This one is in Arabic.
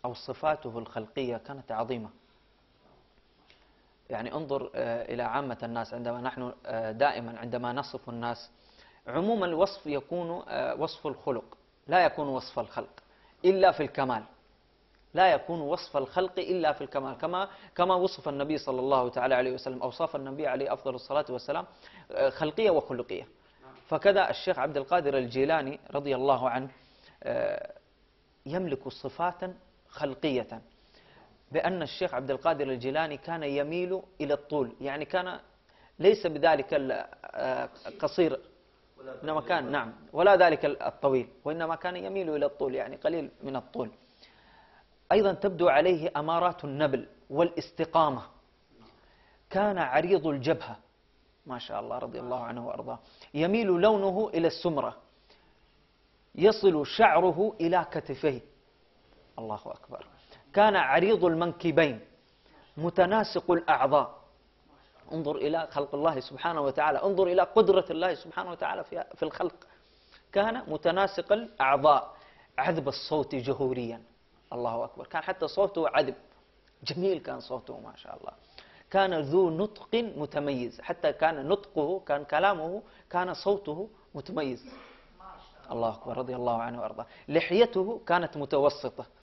أو صفاته الخلقية كانت عظيمة. يعني انظر إلى عامة الناس، عندما نحن دائما عندما نصف الناس عموما الوصف يكون وصف الخلق، لا يكون وصف الخلق إلا في الكمال، لا يكون وصف الخلق إلا في الكمال، كما وصف النبي صلى الله تعالى عليه وسلم، أوصاف النبي عليه أفضل الصلاة والسلام خلقية وخلقية. فكذا الشيخ عبد القادر الجيلاني رضي الله عنه يملك صفات خلقية، بأن الشيخ عبد القادر الجيلاني كان يميل إلى الطول، يعني كان ليس بذلك القصير إنما كان نعم ولا ذلك الطويل، وإنما كان يميل إلى الطول، يعني قليل من الطول. أيضا تبدو عليه أمارات النبل والاستقامة. كان عريض الجبهة ما شاء الله رضي الله عنه وأرضاه، يميل لونه إلى السمرة، يصل شعره إلى كتفيه، الله أكبر. كان عريض المنكبين، متناسق الأعضاء. انظر إلى خلق الله سبحانه وتعالى، انظر إلى قدرة الله سبحانه وتعالى في الخلق. كان متناسق الأعضاء، عذب الصوت جهوريا، الله أكبر. كان حتى صوته عذب جميل، كان صوته ما شاء الله. كان ذو نطق متميز، حتى كان نطقه، كان كلامه، كان صوته متميز، الله أكبر رضي الله عنه وأرضاه. لحيته كانت متوسطة.